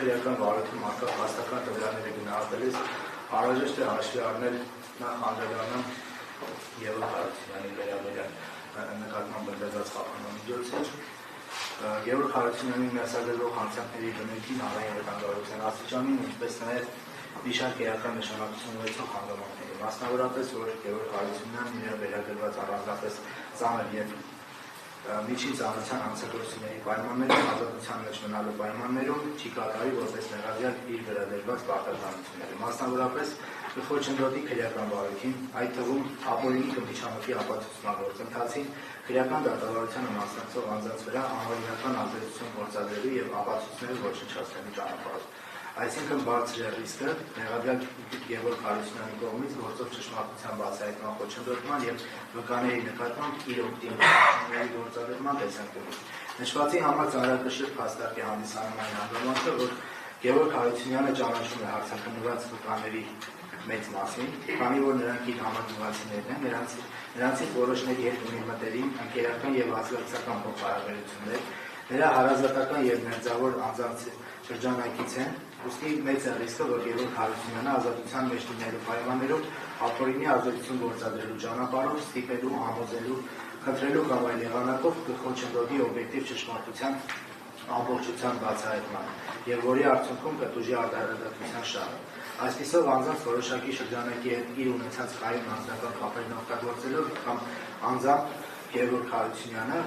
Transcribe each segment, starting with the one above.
Քրեական վարույթում արկա փաստական տվյալները գնահատելիս անհրաժեշտ է հաշվի առնել նախ անդրադառնամ Գևորգ Հարությունյանի վերաբերյալ նկատմամբ բերված խափանամիջոցներ, Գևորգ Հարությունյանի ներսագրվող հանցանքների բնույթին, հանրային վտանգավորության աստիճանին, ինչպես նաև մի շարք էական նշանակություն ունեցող հանգամանքների, մասնավորապես, որ Գևորգ Հարությունյանն իր վերագրված առանձնապես ծանր և միջին ծանրության հանցագործությունների պայմաններում, ազատության մեջ մնալու պայմաններում չի կատարի որպես մեղադրյալ իր վերադրված պարտականությունները, մասնավորապես կխոչընդոտի քրեական վարույթին, այդ թվում ապօրինի կմիջամտի ապացուցման գործընթացին, քրեական դատավարությանը մասնակցող անձանց վրա անօրինական ազդեցություն գործադրելու և ապացույցները ոչնչացնելու ճանապարհով։ Այսինքն բարձր է ռիսկը մեղադրյալ Գևորգ Հարությունյանի կողմից գործող ճշմարտության բացահայտման խոչընդոտման և վկաների նկատմամբ իր օգտիների գործադրման տեսանկյունից։ Նշվածի համար ծանրակշիռ փաստարկ է հանդիսանում այն հանգամանքը, որ Գևորգ Հարությունյանը ճանաչում է հարցաքննված վկաների մեծ մասին, քանի որ նրանք իր համագյուղացիներն են, նրանցից որոշների հետ ունի մտերիմ, ընկերական և ազգակցական փոխհարաբերություններ, նրա հարազատական և մերձավոր անձանց շրջանակից են, ուստի մեծ է ռիսկը, որ Գևորգ Հարությունյանը ազատության մեջ լինելու պայմաններում ապօրինի ազդեցություն գործադրելու ճանապարհով ստիպելու, համոզելու, խնդրելու կամ այլ եղանակով կխոչընդոտի օբյեկտիվ ճշմարտության ամբողջության բացահայտման և որի արդյունքում կտուժի արդարադատության շահը։ Այսպիսով անձանց որոշակի շրջանակի հետ իր ունեցած կայուն անձնական կապերն օգտագործելով կամ անձամբ Գևորգ Հարությունյանը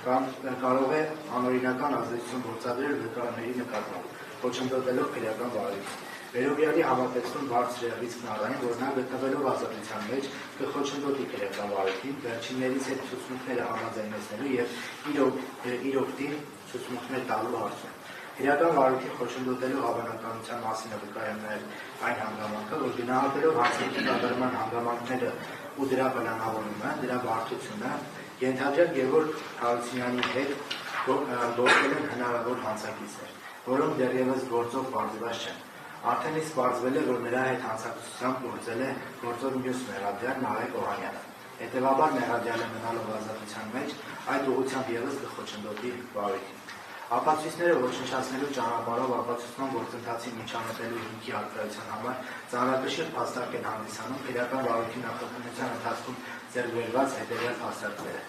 կարող է անօրինական ազդեցություն գործադրել վկաների նկատմամբ, խոչընդոտելով քրեական վարույթին։ Վերոհյալի համատեքստում բարձր է ռիսկն առ այն, որ նա գտնվելով ազատության մեջ կխոչընդոտի քրեական վարույթին, վերջիններից հետ ցուցմունքները համաձայնեցնելու և իր օգտին ցուցմունքներ տալու հարցում։ Քրեական վարույթին խոչընդոտելու հավանականության մասին է վկայում նաև այն հանգամանքը, որ գնահատելով հանցանքի կատարման հանգամանքները ու դրա պլանավորումը, դրա բարդությունը, ենթադրյալ Գևորգ Հարությունյանի հետ գործել են հնարավոր հանցակիցներ, որոնք դեռևս գործով պարզված չեն։ Արդեն իսկ պարզվել է, որ նրա հետ հանցակցությամբ գործել է գործող մյուս մեղադրյալ Նարեկ Օհանյանը։ Հետևաբար մեղադրյալը մնալով ազատության մեջ այդ ուղղությամբ ևս կխոչընդոտի վարույթին։ Ապացույցները ոչնչացնելու ճանապարհով ապացուցման գործընթացի միջամտելու հիմքի առկայության համար ծանրակշիռ փաստարկ են հանդիսանում քրեական վարույթի նախաքննության ընթացքում ձեռք բերված հետևյալ փաստարկները։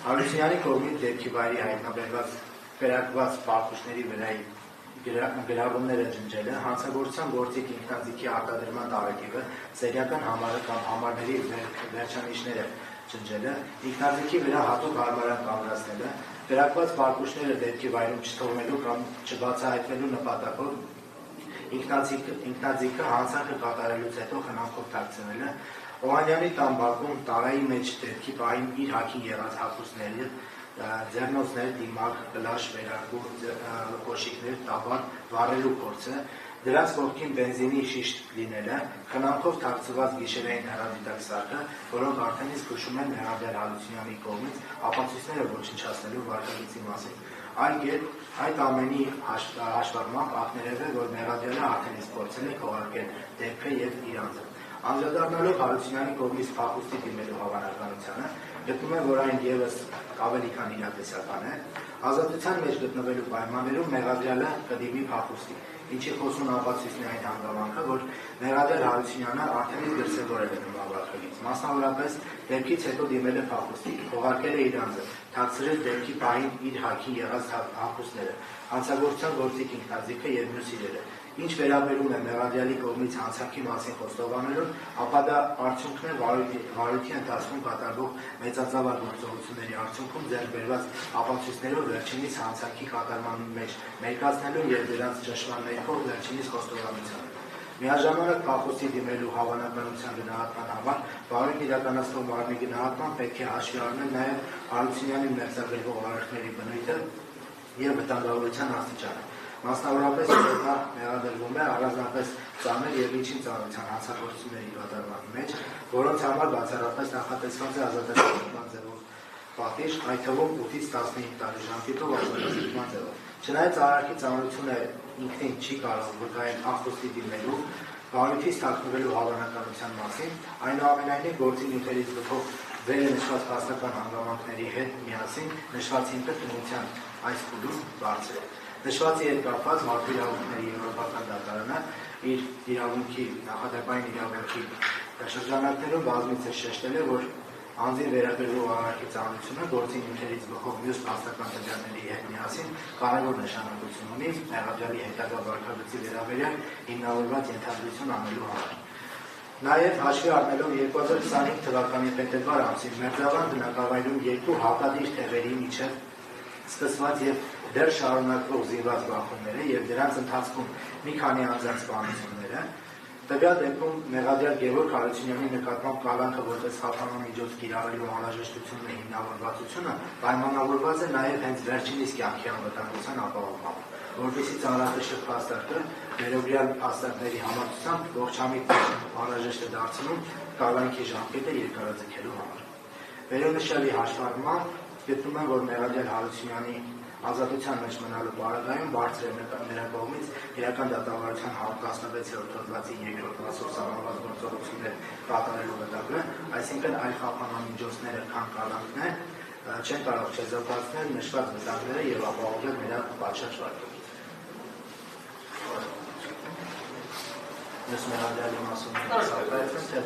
Հարությունյանի կողմից դեպքի վայրի հայտնաբերված կրակված պարտուշների վրայի գրավումները ջնջելը, հանցագործության գործիք ինքնաձիգի արտադրման տարեթիվը, սերիական համարը կամ համարների վերջանիշները ջնջելը, ինքնաձիգի վրա հատուկ հարմարան կանգնեցնելը, կրակված պարտուշները դեպքի վայրում չթողնելու կամ չբացահայտվելու նպատակով ինքնաձիգը հանցանքը կատարելուց հետո խնամքով թաքցնելը, Օհանյանի տան բակում տարայի մեջ դեպքի պահին իր հագին եղած հագուստները, ձեռնոցներ, դիմակ, կլաշ, վերարկու, կոշիկներ, տաբակ, վառելու փորձը, դրանց կողքին բենզինի շիշ լինելը, խնամքով թաքցված գիշերային հեռադիտակ սարքը, որոնք արդեն իսկ հուշում են մեղադրյալ Հարությունյանի կողմից ապացույցները ոչնչացնելու վարքագծի մասին։ Այդ ամենի հաշվառմամբ ակներև է, որ մեղադրյալը արդեն իսկ փորձել է քողարկել դեպքը և իր անձը։ Անդրադառնալով Հարությունյանի կողմից փախուստի դիմելու հավանականությանը, գտնում է, որ այն ևս ավելի քան իրատեսական է, ազատության մեջ գտնվելու պայմաններում մեղադրյալը կդիմի փախուստի, ինչի խոսուն ապացույցն է այն հանգամանքը, որ մեղադրյալ Հարությունյանը արդեն իսկ դրսևորել է նման վարքագիծ, մասնավորապես դեպքից հետո դիմել է փախուստի, քողարկել է իր անձը, թաքցրել դեպքի պահին իր հագին եղած հագուստները, հանցագործության գործիք ինքնաձիգը և մյուս իրերը։ Ինչ վերաբերում է մեղադրյալի կողմից հանցանքի մասին խոստովանելուն, ապա դա արդյունքն է վարույթի ընթացքում կատարվող մեծածավալ գործողությունների արդյունքում ձեռք բերված ապացույցներով վերջինիս հանցանքի կատարման մեջ մերկացնելու և դրանց ճնշման ներքո վերջինիս խոստովանությանը։ Միաժամանակ փախուստի դիմելու հավանականության գնահատման համար վարույթ իրականացնող մարմնի գնահատման պետք է հաշվի առնել նաև Հարությունյանի մերձագրվող արարքների բնույթը և վտանգավորության աստիճանը։ Մասնավորապես նա մեղադրվում է առանձնապես ծանր և միջին ծանրության հանցագործությունների կատարման մեջ, որոնց համար բացառապես նախատեսված է ազատագրման ձևով պատիժ, այդ թվում 8-ից 15 տարի ժամկետով ազատագրման ձևով։ Չնայած արարքի ծանրությունը ինքնին չի կարող վկայել փախուստի դիմելու բարույթից թաքնվելու հավանականության մասին, այնուամենայնիվ գործի նյութերից գլխով վեր է նշված փաստական հանգամանքների հետ միասին նշված ինքնության այս փուլում բարձր է։ Նշվածի հետ կապված մարդու իրավունքների եվրոպական դատարանը իր իրավունքի նախադեպային իրավունքի շրջանակներում բազմիցս շեշտել է, որ անձին վերաբերող արարքի ծանրությունը գործի նյութերից գլխով մյուս փաստական տվյալների հետ միասին կարևոր նշանակություն ունի մեղադրյալի հետագա վարքագծի վերաբերյալ հիմնավորված ենթադրություն անելու համար։ Նաև հաշվի առնելով 2025 թվականի փետրվար ամսին Մերձավան բնակավայրում երկու հակադիր թևերի միջև սկսված եւ դեռ շարունակվող զինված բախումները եւ դրանց ընթացքում մի քանի անձանց սպանությունները, տվյալ դեպքում մեղադրյալ Գևորգ Հարությունյանի նկատմամբ կալանքը որպես խափանամիջոց կիրառելու անհրաժեշտությունն հիմնավորվածությունը պայմանավորված է նաև հենց վերջինիս կյանքի անվտանգության ապահովմամբ, որպեսզի ծանրակշիռ փաստարկը վերօրյալ փաստարկների համակցությամբ ողջամիտ անհրաժեշտ է դարձնում կալանքի ժամկետը երկարաձգելու համար։ Վերոնշյալի հաշվառմամբ գտնում եմ, որ մեղադրյալ Հարությունյանի ազատության մեջ մնալու պարագայում բարձր է նրա կողմից իրական դատավարության 16-րդ հոդվածի 2-րդ մասով սահմանված գործողություններ կատարելու վտանգը, այսինքն այլ խափանամիջոցները, քան կալանքներ, չեն կարող չեզոքացնել նշված վտանգները եւ ապահովել նրա պատշաճ վարքագիծը։ Ես մեղադրյալի մասում սարքայեցնեմ, թե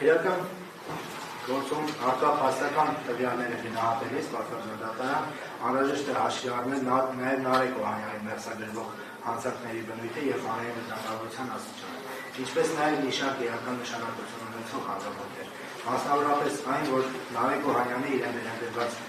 Քրեական գործում արկա փաստական տվյալները գնահատելիս պատվիրակության դատարան անհրաժեշտ է հաշվի առնել նաև Նարեկ Օհանյանի մերձագրվող հանցանքների բնույթը եւ հանրային վտանգավորության աստիճանը, ինչպես նաև մի շարք էական նշանակություն ունեցող հանգամանքներ, մասնավորապես այն, որ Նարեկ Օհանյանը իրեն վերաբերված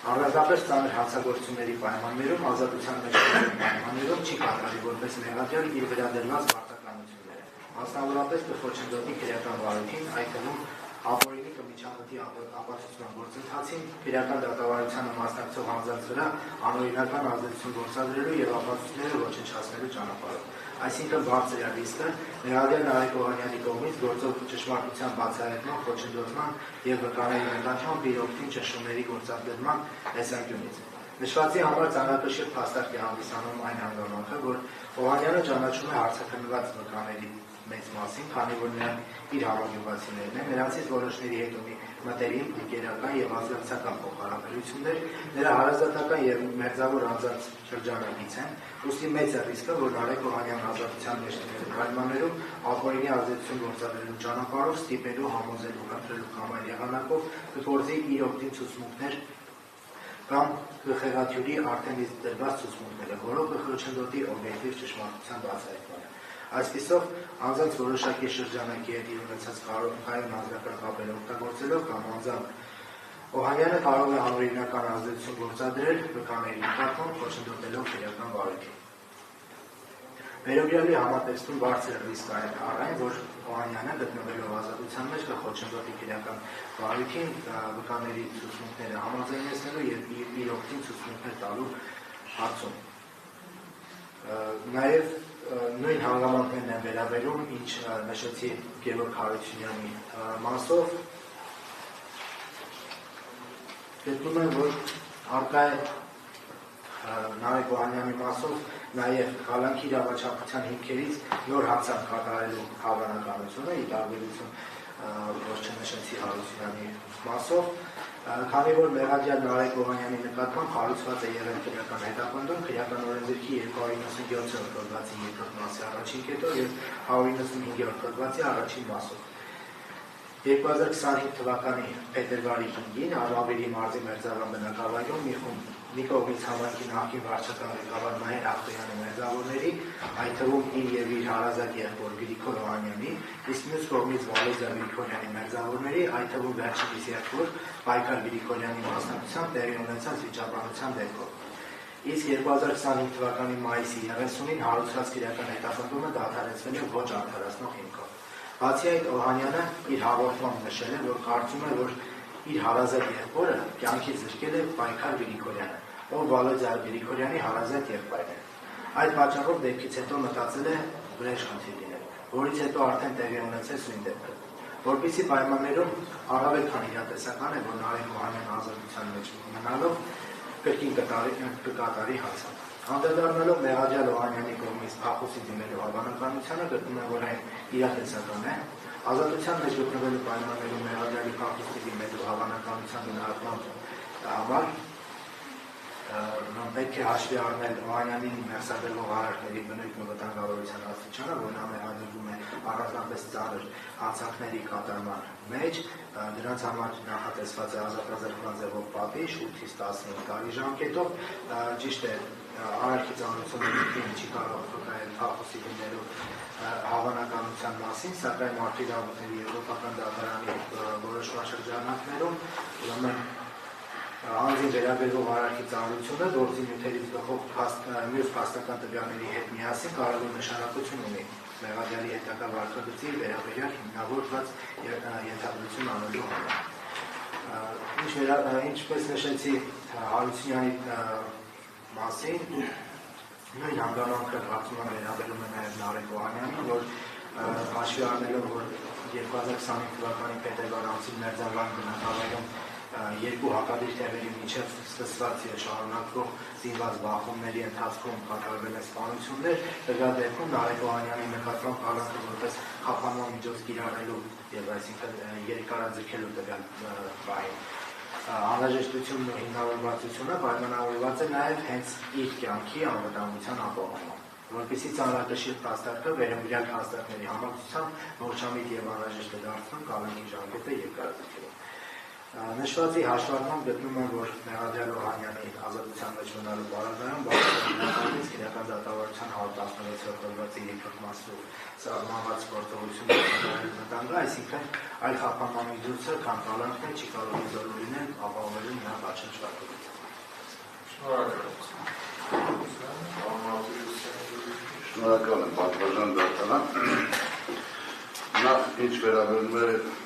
առանձնապես ծանր հանցագործությունների պայմաններում ազատության մեջ պայմաններում չի կատարի որպես մեղադրյալ իր վերադերված պարտականությունները, մասնավորապես կխոչընդոտի քրեական վարույթին, այդ թվում ապօրինի կմիջամտի ապացուցման գործընթացին, քրեական դատավարությանը մասնակցող անձանց վրա անօրինական ազդեցություն գործադրելու եւ ապացույցները ոչնչացնելու ճանապարհով։ Այսինքն բարձր է ռիսկը մեղադրյալ Նարեկ Օհանյանի կողմից գործող ճշմարտության բացահայտման, խոչընդոտման եւ վկաների նկատմամբ իր օգտին ճշմարտների գործադրման տեսանկյունից։ Նշվածի համար ծանրակշիռ փաստարկ է հանդիսանում այն հանգամանքը, որ Օհանյանը ճանաչում է հարցաքննված վկաների մեծ մասին, քանի որ նրանք իր համագյուղացիներն են, նրանցից որոշների հետ ունի մտերիմ, ընկերական եւ ազգակցական փոխհարաբերություններ, նրա հարազատական եւ մերձավոր անձանց շրջանագից են, ուստի մեծ է ռիսկը, որ Նարեկ Օհանյանն ազատության մեջ լինելու պայմաններում ապօրինի ազդեցություն գործադրելու ճանապարհով ստիպելու, համոզելու, խնդրելու կամ այլ եղանակով կգործի իր օգտին ցուցմունքներ կամ կխեղաթյուրի արդեն իսկ դրված ցուցմունքները, որով կխոչընդոտի օբյեկտիվ ճշմարտության բացահայտմանը։ Այսպիսով, անձանց որոշակի շրջանակի հետ իր ունեցած կայուն անձնական կապերը օգտագործելով կամ անձամբ Օհանյանը կարող է անօրինական ազդեցություն գործադրել վկաների նկատմամբ խոչընդոտելով քրեական վարույթին։ Վերօրյալի համատեքստում բարձր ռիսկ է առայն, որ Օհանյանը գտնվելով ազատության մեջ կխոչընդոտի քրեական վարույթին վկաների ցուցմունքները համաձայնեցնելու եւ իր օգտին ցուցմունքներ տալու հարցում։ Նաեւ նույն հանգամանքներն են վերաբերում, ինչ նշեցի Գևորգ Հարությունյանի մասով, գտնում եմ, որ առկա է Նարեկ Օհանյանի մասով նաև կալանքի իրավաչափության հիմքերից նոր հանցանք կատարելու հավանականությունը, ի տարբերություն որ չնշեցի Հարությունյանի մասով, քանի որ մեղադրյալ Նարեկ Օհանյանի նկատմամբ հարուցված է եղել քրեական հետապնդում, քրեական օրենսգրքի 297-րդ հոդվածի 2-րդ մասի առաջին կետով եւ 195-րդ հոդվածի առաջին մասով։ 2025 թվականի փետրվարի 5-ին Արմավիրի մարզի Մերձավան բնակավայրում մի կողմից համայնքի նախկին վարչական ղեկավար Մահեր Ախտոյանի մերձավորների, այդ թվում իր եւ իր հարազատ եղբոր Գրիգոր Օհանյանի, իսկ մյուս կողմից Վալեզիա Գրիգորյանի մերձավորների, այդ թվում վերջինիս եղբոր Պայքար Գրիգորյանի մասնակցությամբ տեղի ունեցած վիճաբանության դեպքով։ Իսկ 2025 թվականի մայիսի 30-ին հարուցված քրեական հետապնդումը դադարեցվել է ոչ արդարացնող հիմքով։ Բացի այդ, Օհանյանը իր հաղորդմամբ նշել է, որ կարծում է, որ իր հարազատ եղբորը կյանքից զրկել է Պայքար Գրիգորյանը, ով Վալեզիա Գրիգորյանի հարազատ եղբայրն է։ Այդ պատճառով դեպքից հետո մտածել է վրեժ խնդիր լինել, որից հետո արդեն տեղի ունեցել սույն դեպքը։ Որպեսզի պայմաններում առավել քան իրատեսական է, որ Նարեկ Օհանյանը ազատության մեջ մնալով կրկին կկատարի հանցանք։ Անդրադառնալով Մեղադրյալ Օհանյանի կողմից փախուստի դիմելու հավանականությանը, գտնում եմ, որ այն իրատեսական է։ Ազատության մեջ գտնվելու պայմաններում Մեղադրյալի փախուստի դիմելու հավանականության գնահատման համար պետք է հաշվի առնել Օհանյանին մերձադրվող արարքների բնույթն ու վտանգավորության աստիճանը, որ նա մեղադրվում է առանձնապես ծանր հանցանքների կատարման մեջ, դրանց համար նախատեսված է ազատազրկման ձևով պատիժ 8-ից 15 տարի ժամկետով, ճիշտ է, արարքի ծանրությունը չի կարող վկայել փախուստի դիմելու հավանականության մասին, սակայն մարդու իրավունքների եվրոպական դատարանի որոշման շրջանակներում անձին վերաբերող արարքի ծանրությունը գործի նյութերից բխող մյուս փաստական տվյալների հետ միասին կարևոր նշանակություն ունի Մեղադրյալի հետագա վարքագծի վերաբերյալ հիմնավորված ենթադրություն անելու համար։ Ինչպես նշեցի Հարությունյանի մասին, նույն հանգամանքը կարծում եմ վերաբերում է նաև Նարեկ Օհանյանին, որ հաշվի առնելով, որ 2025 թվականի փետրվար ամսին Մերձանվան բնակավայրում երկու հակադիր թևերի միջև սկսված եւ շարունակվող զինված բախումների ընթացքում կատարվել են սպանություններ, դրա դեպքում Նարեկ Օհանյանի նկատմամբ կալանքը որպես խափանման միջոց կիրառելու եւ այսինքն երկարաձգելու տվյալ բային անհրաժեշտությունն ու հիմնավորվածությունը պայմանավորված է նաեւ հենց իր կյանքի անվտանգության ապահովմամբ, որպեսզի ծանրակշիռ փաստարկը վերաբերյալ փաստարկների համակցությամբ ողջամիտ եւ անհրաժեշտ է դարձնում կալանքի ժամկետը երկարաձգելու։ Նշվածի հաշվարկման գտնում եմ, որ Մեղադրյալ Օհանյանի ազատության մեջ մնալու պարագայում բարձրացնից քրեական դատավարության 116 հոդվածի երկրորդմասով սահմանված գործողությունների վտանգը, այսինքն այլ խափանման միջոցը, քան կալանքն է, չի կարող իզոլու լինել ապահովելու նրա պատշնչվածությունը։ Շնորհակալ եմ, պատվարժան դատարան։ Նախ ինչ վերաբերում է